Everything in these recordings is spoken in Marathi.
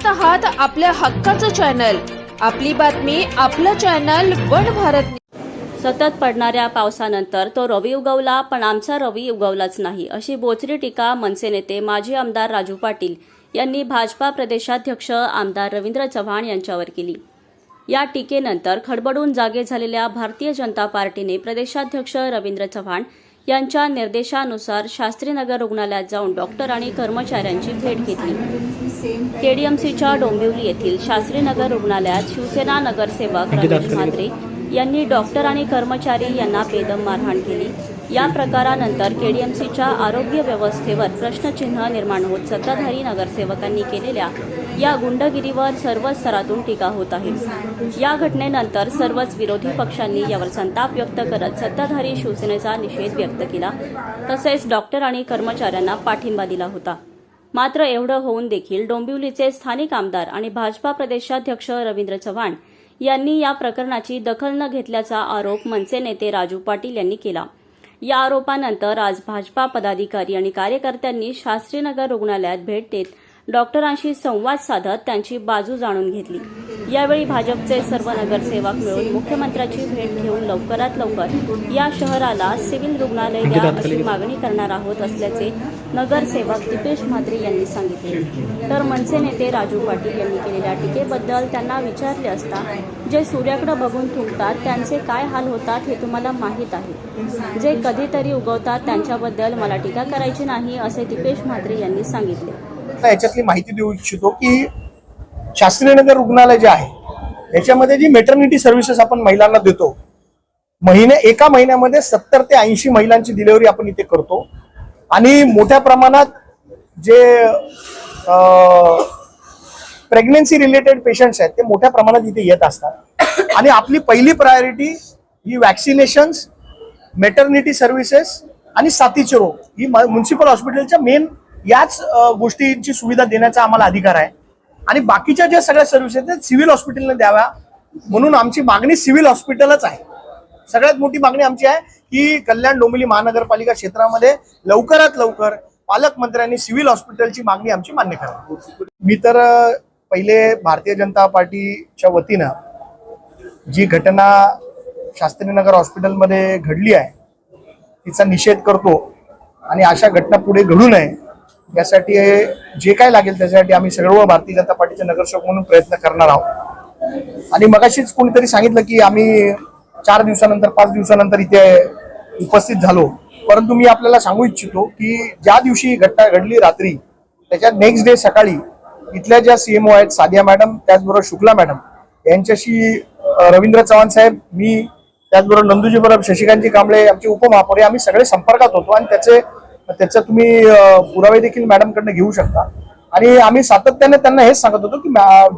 आहात आपल्या हक्काचं चॅनल, आपली बातमी आपलं चॅनल वन भारत। सतत पडणाऱ्या पावसानंतर तो रवी उगवला, पण आमचा रवी उगवलाच नाही, अशी बोचरी टीका मनसे नेते माजी आमदार राजू पाटील यांनी भाजपा प्रदेशाध्यक्ष आमदार रवींद्र चव्हाण यांच्यावर केली। या टीकेनंतर खडबडून जागे झालेल्या भारतीय जनता पार्टीने प्रदेशाध्यक्ष रवींद्र चव्हाण यांच्या निर्देशानुसार शास्त्रीनगर रुग्णालयात जाऊन डॉक्टर आणि कर्मचाऱ्यांची भेट घेतली। केडीएमसीच्या डोंबिवली येथील शास्त्रीनगर रुग्णालयात शिवसेना नगरसेवक रमेश म्हात्रे यांनी डॉक्टर आणि कर्मचारी यांना बेदम मारहाण केली। या प्रकारानंतर केडीएमसीच्या आरोग्य व्यवस्थेवर प्रश्नचिन्ह निर्माण होत सत्ताधारी नगरसेवकांनी केलेल्या या गुंडगिरीवर सर्व स्तरातून टीका होत आहे। या घटनेनंतर सर्वच विरोधी पक्षांनी यावर संताप व्यक्त करत सत्ताधारी शिवसेनेचा निषेध व्यक्त केला, तसेच डॉक्टर आणि कर्मचाऱ्यांना पाठिंबा दिला होता। मात्र एवढं होऊन देखील डोंबिवलीचे स्थानिक आमदार आणि भाजपा प्रदेशाध्यक्ष रवींद्र चव्हाण यांनी या प्रकरणाची दखल न घेतल्याचा आरोप मनसे नेते राजू पाटील यांनी केला। या आरोपानंतर आज भाजपा पदाधिकारी आणि कार्यकर्त्यांनी शास्त्रीनगर रुग्णालयात भेट देत डॉक्टरांशी संवाद साधत त्यांची बाजू जाणून घेतली। यावेळी भाजपचे सर्व नगरसेवक मिळून मुख्यमंत्र्यांची भेट घेऊन लवकरात लवकर या शहराला सिव्हिल रुग्णालय द्या अशी मागणी करणार आहोत असल्याचे नगरसेवक दीपेश म्हात्रे यांनी सांगितले। तर मनसे नेते राजू पाटील यांनी केलेल्या टीकेबद्दल त्यांना विचारले असता, जे सूर्याकडे बघून थुंकतात त्यांचे काय हाल होतात हे तुम्हाला माहीत आहे। जे कधीतरी उगवतात त्यांच्याबद्दल मला टीका करायची नाही, असे दीपेश म्हात्रे यांनी सांगितले। याच्यातली माहिती देऊ इच्छितो की शास्त्रीनगर रुग्णालय जे आहे याच्यामध्ये जी मॅटर्निटी सर्व्हिसेस आपण महिलांना देतो, एका महिन्यामध्ये 70 ते 80 महिलांची डिलिव्हरी आपण इथे करतो आणि मोठ्या प्रमाणात जे प्रेग्नन्सी रिलेटेड पेशंट्स आहेत ते मोठ्या प्रमाणात इथे येत असतात आणि आपली पहिली प्रायोरिटी ही वॅक्सिनेशन्स, मॅटर्निटी सर्व्हिसेस आणि साथीचे रोग ही म्युनिसिपल हॉस्पिटलच्या मेन याच गोष्टींची सुविधा देण्याचा आम्हाला अधिकार आहे आणि बाकीच्या ज्या सगळ्या सर्व्हिसेस आहेत सिव्हिल हॉस्पिटलने द्याव्या म्हणून आमची मागणी सिव्हिल हॉस्पिटलच आहे। सगळ्यात मोठी मागणी आमची आहे की कल्याण डोंबिवली महानगरपालिका क्षेत्रामध्ये लवकरात लवकर पालकमंत्र्यांनी सिव्हिल हॉस्पिटलची मागणी आमची मान्य करावी। मी तर पहिले भारतीय जनता पार्टीच्या वतीनं जी घटना शास्त्रीनगर हॉस्पिटलमध्ये घडली आहे तिचा निषेध करतो आणि अशा घटना पुढे घडू नये यासाठी जे काय लागेल त्यासाठी आम्ही सर्व भारतीय जनता पार्टीचे नगरसेवक म्हणून प्रयत्न करणार आहोत। आणि मगाशीच कोणीतरी सांगितलं की आम्ही 4 दिवसानंतर 5 दिवसानंतर इथे उपस्थित झालो, परंतु मी आपल्याला सांगू इच्छितो की ज्या दिवशी घटना घडली रात्री त्याच्या नेक्स्ट डे सकाळी इथल्या ज्या सीएमओ आहेत सादिया मॅडम, त्याचबरोबर शुक्ला मॅडम यांच्याशी रवींद्र चव्हाण साहेब, मी त्याचबरोबर नंदूजी बरोबर शशिकांतजी कांबळे आमचे उपमहापौर आम्ही सगळे संपर्कात होतो आणि त्याचे तुम्ही पुरावे देखील मॅडमकडनं घेऊ शकता। आणि आम्ही सातत्याने त्यांना हेच सांगत होतो की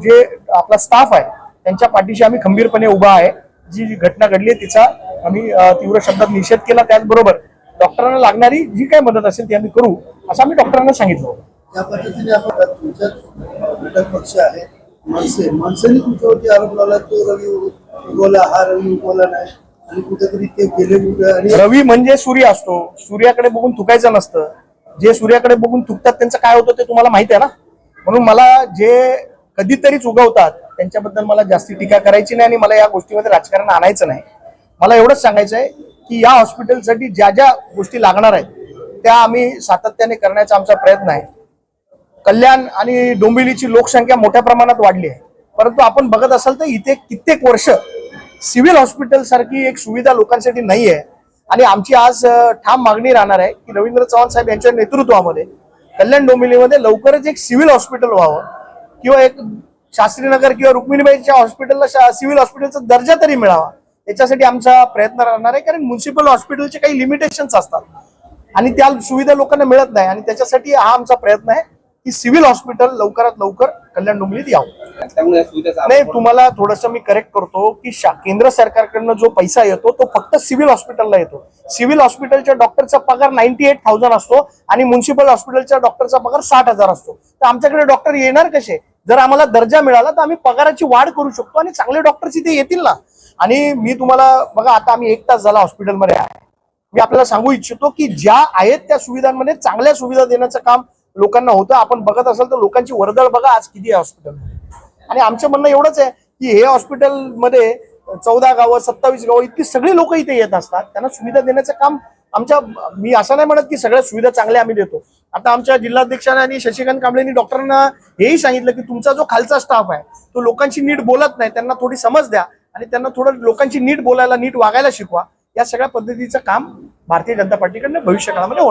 जे आपला स्टाफ आहे त्यांच्या पाठीशी आम्ही खंबीरपणे उभा आहे। जी घटना घडली तिचा आम्ही तीव्र शब्दात निषेध केला, त्याचबरोबर डॉक्टरांना लागणारी जी काही मदत असेल ती आम्ही करू असं आम्ही डॉक्टरांना सांगितलं। या पद्धतीने आपण तुमचा पक्ष आहे मनसेने तुमच्यावरती आरोप लावला तो रवी उगवला, हा रवी उगवला नाही आणि कुठेतरी ते गेले कुठे। आणि रवी म्हणजे सूर्य असतो, सूर्याकडे बघून थुकायचं नसतं। जे सूर्याकडे बघून थुकतात त्यांचं काय होतं ते तुम्हाला माहिती आहे ना, म्हणून मला जे कधीतरीच उगवतात त्यांच्याबद्दल मला जास्ती टीका करायची नाही आणि मला या गोष्टीमध्ये राजकारण आणायचं नाही। मला एवढंच सांगायचं आहे की या हॉस्पिटलसाठी ज्या ज्या गोष्टी लागणार आहेत त्या आम्ही सातत्याने करण्याचा आमचा प्रयत्न आहे। कल्याण आणि डोंबिवलीची लोकसंख्या मोठ्या प्रमाणात वाढली आहे, परंतु आपण बघत असाल तर इथे कित्येक वर्ष सिव्हिल हॉस्पिटल सारखी एक सुविधा लोकांसाठी नाही आहे आणि आमची आज ठाम मागणी राहणार आहे की रवींद्र चव्हाण साहेब यांच्या नेतृत्वामध्ये कल्याण डोंबिवलीमध्ये लवकरच एक सिव्हिल हॉस्पिटल व्हावं किंवा एक शास्त्रीनगर किंवा रुक्मिणीबाईच्या हॉस्पिटलला सिव्हिल हॉस्पिटलचा दर्जा तरी मिळावा याच्यासाठी आमचा प्रयत्न राहणार आहे। कारण म्युनिसिपल हॉस्पिटलचे काही लिमिटेशन्स असतात आणि त्या सुविधा लोकांना मिळत नाही आणि त्याच्यासाठी हा आमचा प्रयत्न आहे की सिव्हिल हॉस्पिटल लवकरात लवकर कल्याण डोंबिवलीत यावं। नाही, तुम्हाला थोडंसं मी करेक्ट करतो की केंद्र सरकारकडनं जो पैसा येतो तो फक्त सिव्हिल हॉस्पिटलला येतो। सिव्हिल हॉस्पिटलच्या डॉक्टरचा पगार 98,000 असतो आणि म्युनिसिपल हॉस्पिटलच्या डॉक्टरचा पगार 60,000 असतो। तर आमच्याकडे डॉक्टर येणार कसे? जर आम्हाला दर्जा मिळाला तर आम्ही पगाराची वाढ करू शकतो आणि चांगले डॉक्टर्स इथे येतील ना। आणि मी तुम्हाला बघा, आता आम्ही 1 तास झाला हॉस्पिटलमध्ये आहे, मी आपल्याला सांगू इच्छितो की ज्या आहेत त्या सुविधांमध्ये चांगल्या सुविधा देण्याचं काम लोकांना होतं। आपण बघत असाल तर लोकांची वर्दळ बघा आज किती आहे हॉस्पिटल। आणि आमचं म्हणणं एवढंच आहे की हे हॉस्पिटलमध्ये 14 गावं 27 गावं इतकी सगळी लोक इथे येत असतात, त्यांना सुविधा देण्याचं काम मी असं नाही म्हणत की सगळ्या सुविधा चांगल्या आम्ही देतो. आता आमच्या जिल्हाध्यक्षांनी आणि शशिकांत कांबळेंनी डॉक्टरांना हेही सांगितलं की तुमचा जो खालचा स्टाफ आहे तो लोकांशी नीट बोलत नाही, त्यांना थोडी समज द्या आणि त्यांना थोडं लोकांशी नीट बोलायला नीट वागायला शिकवा. या सगळ्या पद्धतीचं काम भारतीय जनता पार्टीकडनं भविष्यकाळामध्ये